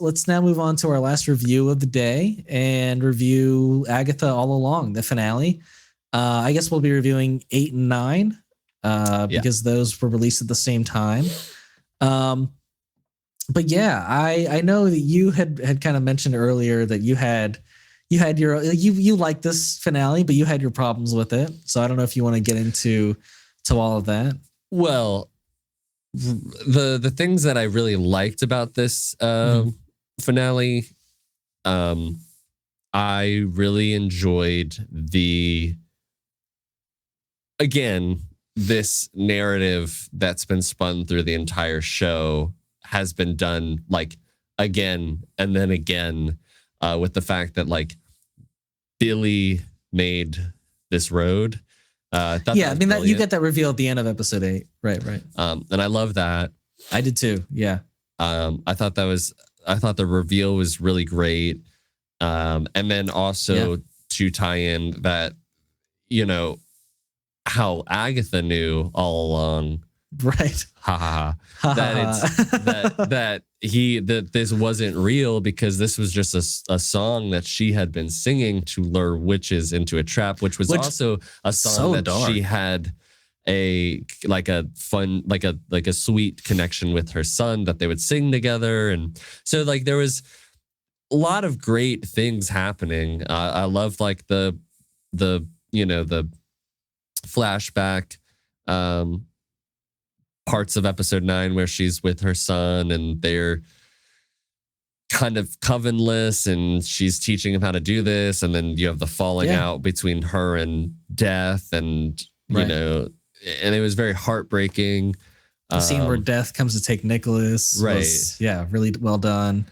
let's now move on to our last review of the day and review Agatha All Along, the finale. I guess we'll be reviewing 8 and 9 because those were released at the same time. But yeah, I know that you had kind of mentioned earlier that you liked this finale, but you had your problems with it. So I don't know if you want to get into all of that. Well, the things that I really liked about this finale, I really enjoyed this narrative that's been spun through the entire show has been done like again and then again, with the fact that like Billy made this road. I mean that you get that reveal at the end of episode 8, right? And I love that. I did too. Yeah. I thought the reveal was really great. And then also to tie in that, how Agatha knew all along, right? That this wasn't real because this was just a song that she had been singing to lure witches into a trap, which was also a song that dark. She had a sweet connection with her son that they would sing together, and so like there was a lot of great things happening. I loved like the flashback parts of episode 9 where she's with her son and they're kind of covenless and she's teaching him how to do this, and then you have the falling out between her and Death, and and it was very heartbreaking. The scene where Death comes to take Nicholas was really well done.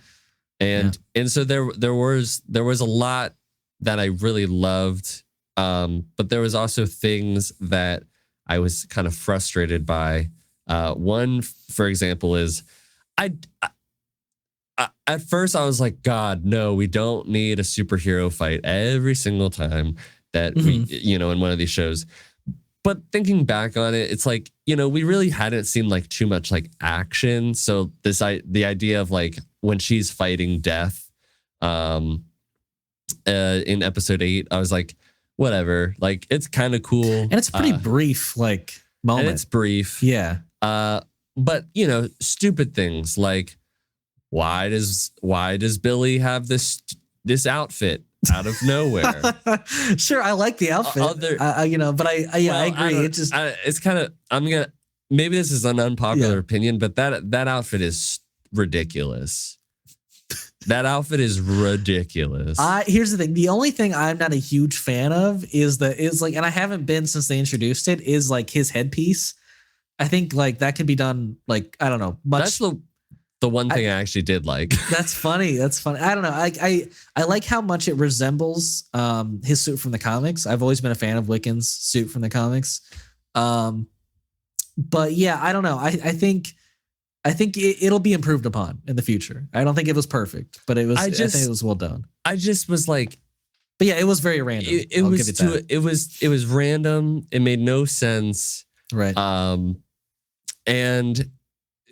And so there was a lot that I really loved, but there was also things that I was kind of frustrated by. One, for example, is at first I was like, God, no, we don't need a superhero fight every single time that we, in one of these shows. But thinking back on it, it's like, we really hadn't seen like too much like action. So the idea of like when she's fighting Death, in episode 8, I was like, whatever, like it's kind of cool. And it's a pretty brief like moment. And it's brief. Yeah. But stupid things like why does Billy have this outfit out of nowhere? Sure, I like the outfit. But I agree. It's kind of maybe this is an unpopular opinion, but that outfit is ridiculous. That outfit is ridiculous. Here's the thing. The only thing I'm not a huge fan of is and I haven't been since they introduced it, is like his headpiece. I think like that can be done like, I don't know, much. That's the one thing I actually did like. That's funny. I don't know. I like how much it resembles his suit from the comics. I've always been a fan of Wiccan's suit from the comics. But yeah, I don't know. I think it'll be improved upon in the future. I don't think it was perfect, but I think it was well done. I just was like, but yeah, it was very random. It was random. It made no sense. Right. And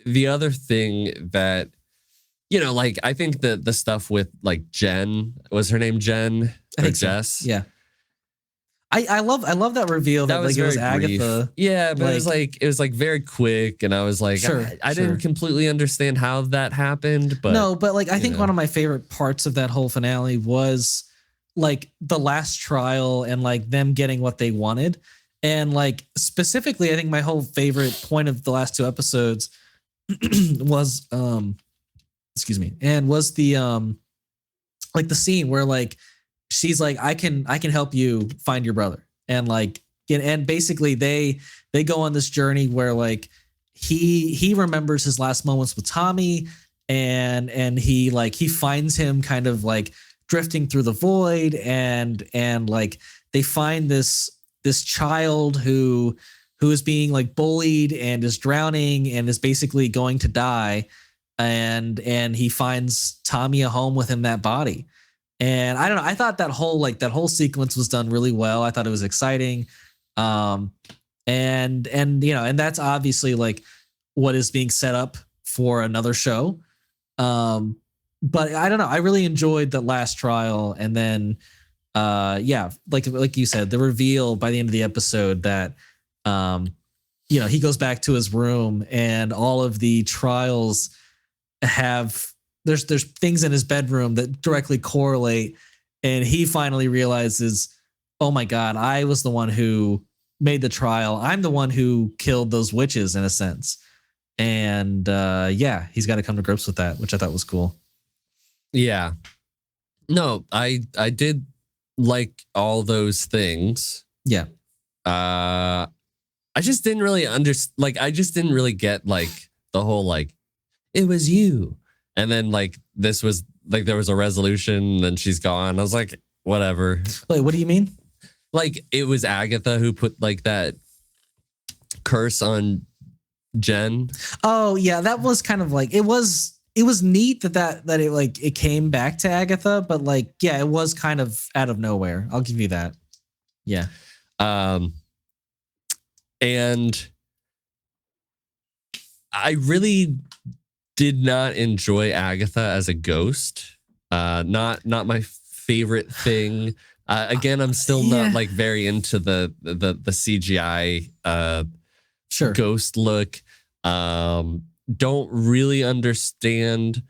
the other thing that, like I think the stuff with like Jen, was her name Jen or Jess? So. Yeah. I love that reveal that like it was Agatha. Yeah, but it was like very quick, and I was like, I didn't completely understand how that happened. But no, but like I think one of my favorite parts of that whole finale was like the last trial and like them getting what they wanted. And like specifically, I think my whole favorite point of the last 2 episodes was the like the scene where like she's like, I can help you find your brother, and like and basically they go on this journey where like he remembers his last moments with Tommy, and he finds him kind of like drifting through the void, and like they find this child who is being like bullied and is drowning and is basically going to die, and he finds Tommy a home within that body. And I don't know, I thought that whole sequence was done really well. I thought it was exciting. And that's obviously like what is being set up for another show. but I don't know. I really enjoyed the last trial, and then yeah, like you said, the reveal by the end of the episode that he goes back to his room and all of the trials have there's things in his bedroom that directly correlate, and he finally realizes, oh my God, I was the one who made the trial. I'm the one who killed those witches in a sense. And yeah, he's got to come to grips with that, which I thought was cool. Yeah. No, I did like all those things. Yeah. I just didn't really I just didn't really get like the whole like it was you. And then like this was like there was a resolution, then she's gone. I was like, whatever. Wait, what do you mean? Like it was Agatha who put like that curse on Jen. Oh yeah, that was kind of like it was neat that it like it came back to Agatha, but like yeah, it was kind of out of nowhere. I'll give you that. Yeah. And I really did not enjoy Agatha as a ghost. Not my favorite thing. Again, I'm still not like very into the CGI sure ghost look. Don't really understand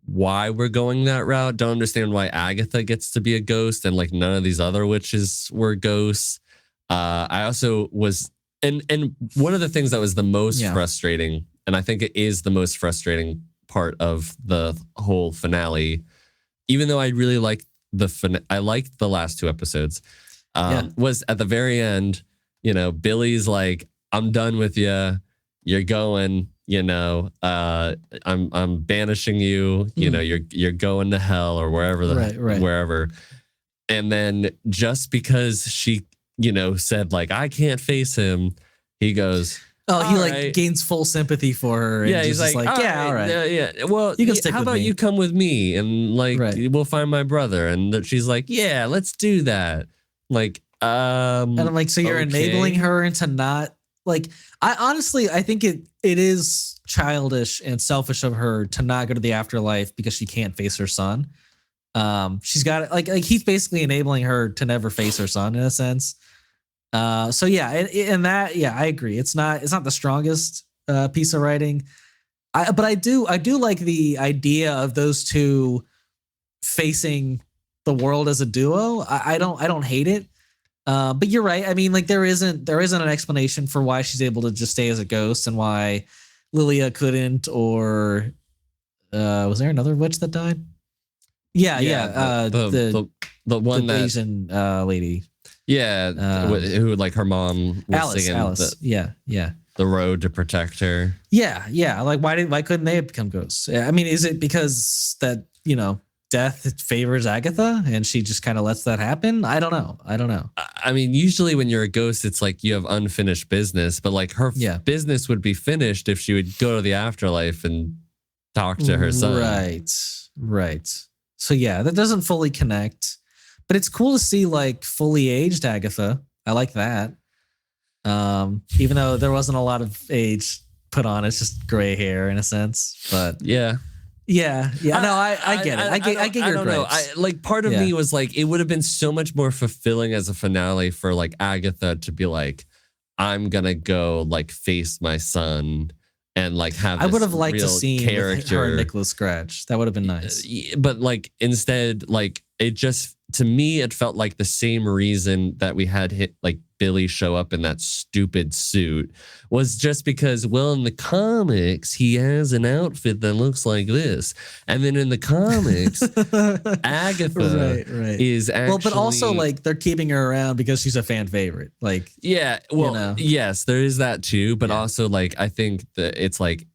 why we're going that route. Don't understand why Agatha gets to be a ghost and like none of these other witches were ghosts. I also was, and one of the things that was the most frustrating, and I think it is the most frustrating part of the whole finale, even though I really liked I liked the last two episodes, was at the very end, Billy's like, I'm done with you. You're going, I'm banishing you, you're going to hell or wherever wherever. And then just because she, said like, I can't face him, he goes, oh, he like gains full sympathy for her. And he's like, all right. Yeah. Well, you can stick how with about me. You come with me and like, we'll find my brother. And she's like, yeah, let's do that. Like, and I'm like, so you're enabling her into not like, I think it is childish and selfish of her to not go to the afterlife because she can't face her son. She's got like he's basically enabling her to never face her son in a sense. So yeah, and that, yeah, I agree. It's not the strongest piece of writing. But I do like the idea of those two facing the world as a duo. I don't hate it. But you're right. I mean, like there isn't an explanation for why she's able to just stay as a ghost and why Lilia couldn't, or was there another witch that died? Yeah. The one the Asian lady. Yeah, who like her mom was singing Alice. Yeah. The road to protect her. Yeah. Like why couldn't they become ghosts? I mean, is it because that death favors Agatha and she just kind of lets that happen? I don't know. I mean, usually when you're a ghost, it's like you have unfinished business, but like her business would be finished if she would go to the afterlife and talk to her son. Right. So yeah, that doesn't fully connect, but it's cool to see like fully aged Agatha. I like that. Even though there wasn't a lot of age put on, it's just gray hair in a sense, but yeah. No, I get it. I get your gripes. Like part of me was like, it would have been so much more fulfilling as a finale for like Agatha to be like, I'm gonna go like face my son and like have. I would have liked to see her and Nicholas Scratch. That would have been nice. But like instead, like it just, to me, it felt like the same reason that we had like Billy show up in that stupid suit was just because, well, in the comics, he has an outfit that looks like this. And then in the comics, Agatha is actually... Well, but also like they're keeping her around because she's a fan favorite. Like, yeah, well, yes, there is that too. But also like, I think that it's like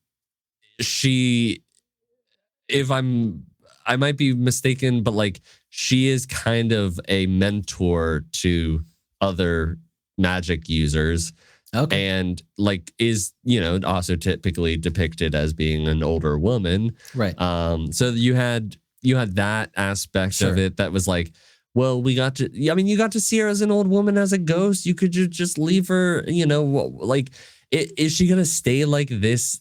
I might be mistaken, but like she is kind of a mentor to other magic users, and like is also typically depicted as being an older woman, right? So you had that aspect of it that was like, well, you got to see her as an old woman, as a ghost. You could just leave her, like, is she gonna stay like this,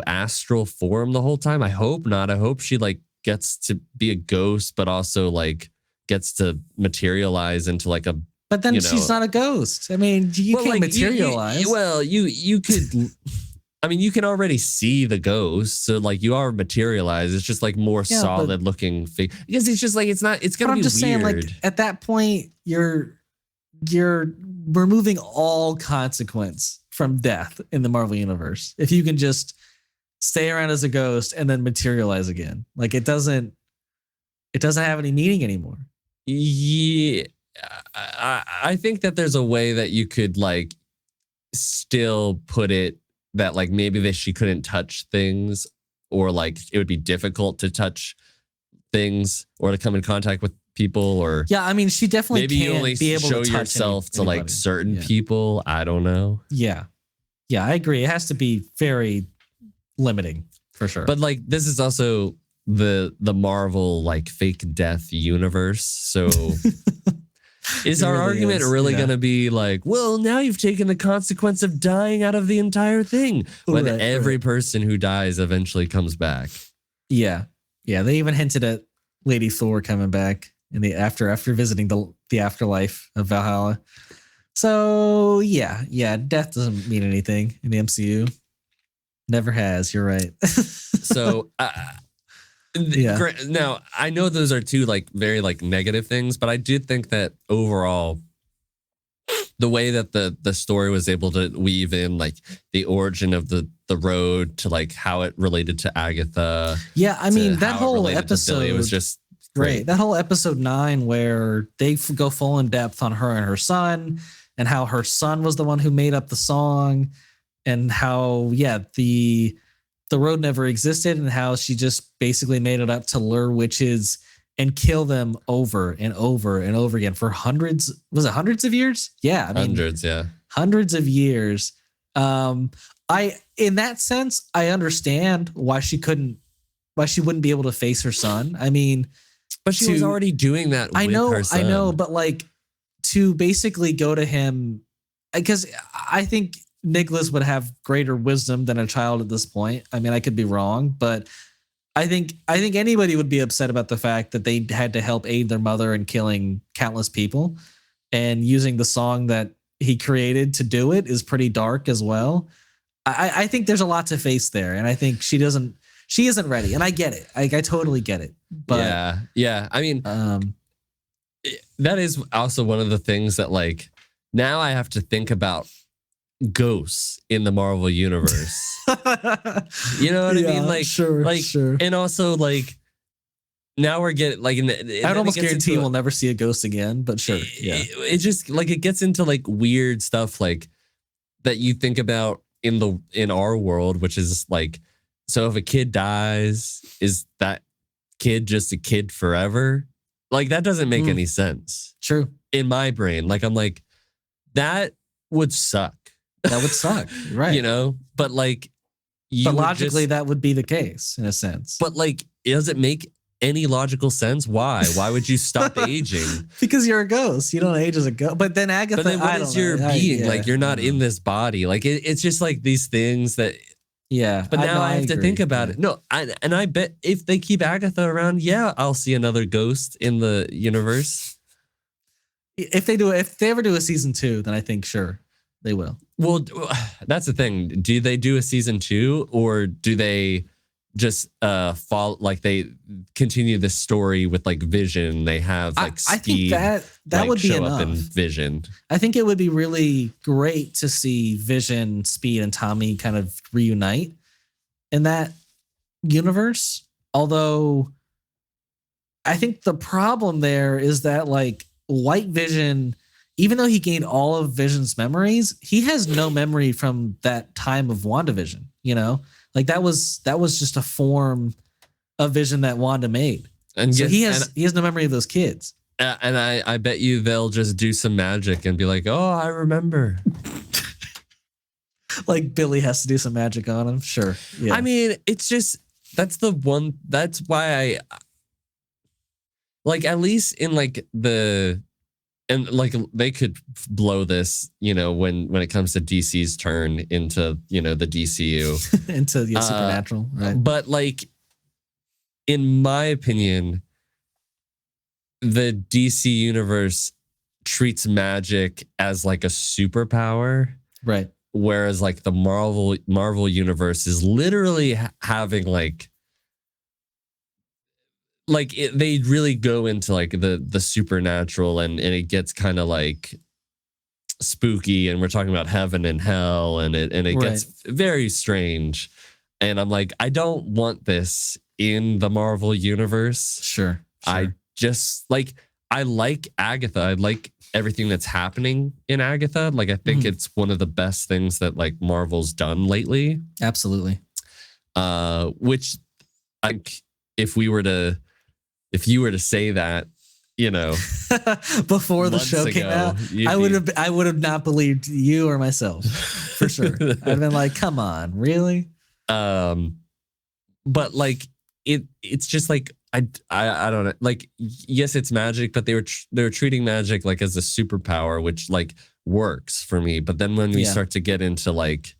astral form the whole time? I hope not. I hope she like gets to be a ghost, but also like gets to materialize into like a. But then she's not a ghost. I mean, you can't materialize. You could. I mean, you can already see the ghost, so like you are materialized. It's just like more solid looking figure. Because it's just like it's gonna be weird. I'm just saying, like at that point, you're removing all consequence from death in the Marvel universe. If you can just stay around as a ghost and then materialize again, like it doesn't have any meaning anymore. Yeah, I think that there's a way that you could like still put it. That like maybe she couldn't touch things, or like it would be difficult to touch things or to come in contact with people, or I mean, she definitely maybe can't you only be able show to touch yourself to anybody. like certain people. I don't know. Yeah, I agree. It has to be very limiting for sure. But like this is also the Marvel like fake death universe, so. Is our argument really going to be like, well, now you've taken the consequence of dying out of the entire thing, when every person who dies eventually comes back? Yeah. They even hinted at Lady Thor coming back in the after visiting the afterlife of Valhalla. So death doesn't mean anything in the MCU. Never has. You're right. So. Now, I know those are two like very like negative things, but I did think that overall, the way that the story was able to weave in like the origin of the road to like how it related to Agatha. Yeah, I mean that whole episode was just great. That whole episode 9 where they go full in depth on her and her son, and how her son was the one who made up the song, and how the road never existed, and how she just basically made it up to lure witches and kill them over and over and over again for hundreds of years? Yeah. I mean, hundreds of years. In that sense, I understand why she wouldn't be able to face her son. I mean, but she was already doing that. I know, but like to basically go to him, because I think Nicholas would have greater wisdom than a child at this point. I mean, I could be wrong, but I think anybody would be upset about the fact that they had to help aid their mother in killing countless people, and using the song that he created to do it is pretty dark as well. I think there's a lot to face there, and I think she isn't ready, and I get it. I totally get it. But yeah. I mean, that is also one of the things that like now I have to think about ghosts in the Marvel universe. You know what I mean? Like, sure. And also like now we're getting like, I'd almost guarantee we'll never see a ghost again, but sure. Yeah. It just like, it gets into like weird stuff like that you think about in our world, which is like, so if a kid dies, is that kid just a kid forever? Like that doesn't make any sense. True. In my brain. Like, I'm like, that would suck. That would suck, right? You know, but like, but logically, that would be the case in a sense. But like, does it make any logical sense? Why? Why would you stop aging? Because you're a ghost. You don't age as a ghost. But then Agatha, but then what is your being? Like, you're not in this body. Like, it's just like these things that. Yeah. But now I have to think about it. No, I bet if they keep Agatha around, I'll see another ghost in the universe. If they ever do a season 2, then I think sure they will. Well, that's the thing. Do they do a season 2, or do they just follow, like they continue the story with like Vision? They have like Speed. I think that like, would be show enough. Up in Vision. I think it would be really great to see Vision, Speed, and Tommy kind of reunite in that universe. Although I think the problem there is that like White Vision, even though he gained all of Vision's memories, he has no memory from that time of WandaVision, you know? Like that was just a form of Vision that Wanda made. And so he has no memory of those kids. And I bet you they'll just do some magic and be like, oh, I remember. Like Billy has to do some magic on him. Sure. Yeah. I mean, it's just, that's why I like, at least in like and like they could blow this, you know, when it comes to DC's turn into, you know, the DCU. into the Supernatural. Right. But like, in my opinion, the DC universe treats magic as like a superpower. Right. Whereas like the Marvel universe is literally having like they really go into like the supernatural, and it gets kind of like spooky, and we're talking about heaven and hell, and it Right. gets very strange. And I'm like, I don't want this in the Marvel universe. Sure. I just like Agatha. I like everything that's happening in Agatha. Like, I think it's one of the best things that like Marvel's done lately. Absolutely. Which like if you were to say that, you know, before the show came out, I would have not believed you or myself, for sure. I'd been like, come on, really? But like it's just like I don't know. Like, yes, it's magic, but they were treating magic like as a superpower, which like works for me. But then when we start to get into like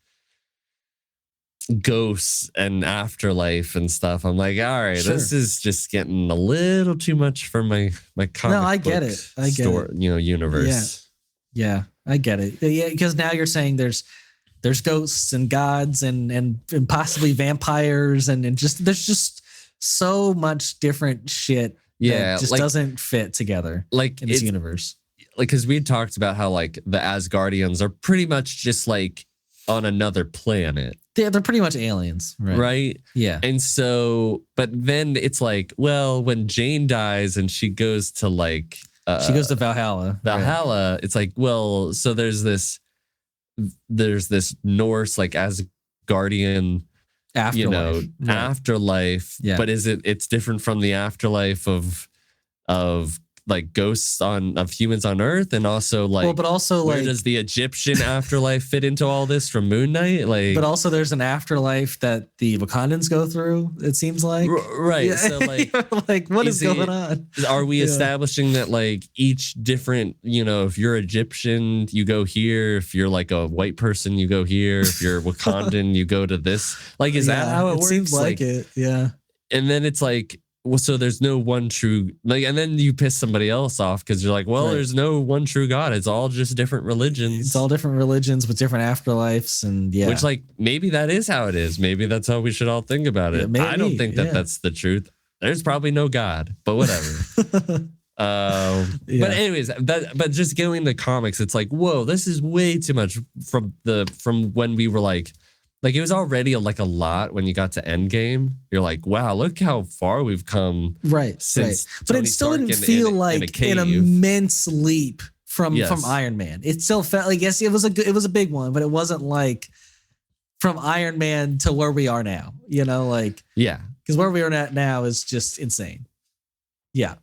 ghosts and afterlife and stuff, I'm like, all right, this is just getting a little too much for my comic. No, I get it. I get it. You know, universe. Yeah, I get it. Yeah, because now you're saying there's ghosts and gods and possibly vampires and just there's just so much different shit that just doesn't fit together like in this universe. Like, because we had talked about how like the Asgardians are pretty much just like on another planet. They're pretty much aliens, right? Yeah. And so, but then it's like, well, when Jane dies and she goes to like she goes to Valhalla. Right. It's like, well, so there's this Norse like Asgardian afterlife, afterlife. Yeah. But it's different from the afterlife of like ghosts of humans on Earth, and also like, well, but also where like, does the Egyptian afterlife fit into all this from Moon Knight? Like, but also there's an afterlife that the Wakandans go through. It seems like right. Yeah. So like, like what is going on? Are we establishing that like each different, you know, if you're Egyptian, you go here. If you're like a white person, you go here. If you're Wakandan, you go to this. Like, is that how it works? Seems like it. Yeah. And then it's like, well, so there's no one true, like, and then you piss somebody else off because you're like, well, there's no one true God. It's all just different religions. It's all different religions with different afterlives, and which like maybe that is how it is. Maybe that's how we should all think about it. I don't think that that's the truth. There's probably no God, but whatever. But anyways, but just going to comics, it's like, whoa, this is way too much from when we were like it was already like a lot when you got to Endgame. You're like, wow, look how far we've come. Since but it still didn't feel like an immense leap from Iron Man. It still felt like, yes, it was a big one, but it wasn't like from Iron Man to where we are now. You know, like, yeah, because where we are at now is just insane. Yeah.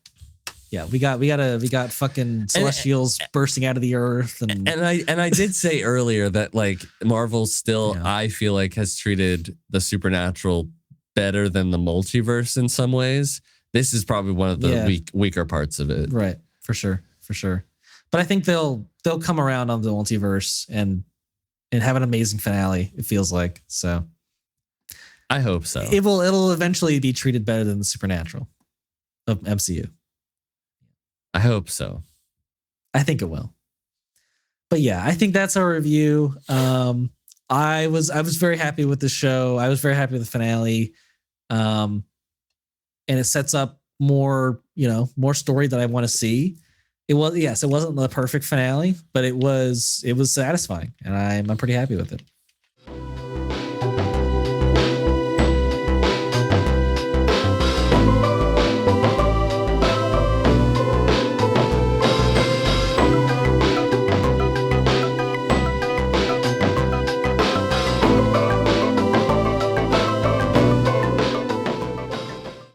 Yeah, we got fucking celestials bursting out of the earth, and I did say earlier that like Marvel still, I feel like, has treated the supernatural better than the multiverse in some ways. This is probably one of the weaker parts of it, right? For sure. But I think they'll come around on the multiverse and have an amazing finale. It feels like so. I hope so. It'll eventually be treated better than the supernatural of MCU. I hope so. I think it will. But yeah, I think that's our review. I was very happy with the show. I was very happy with the finale. And it sets up more story that I want to see. It wasn't the perfect finale, but it was satisfying, and I'm pretty happy with it.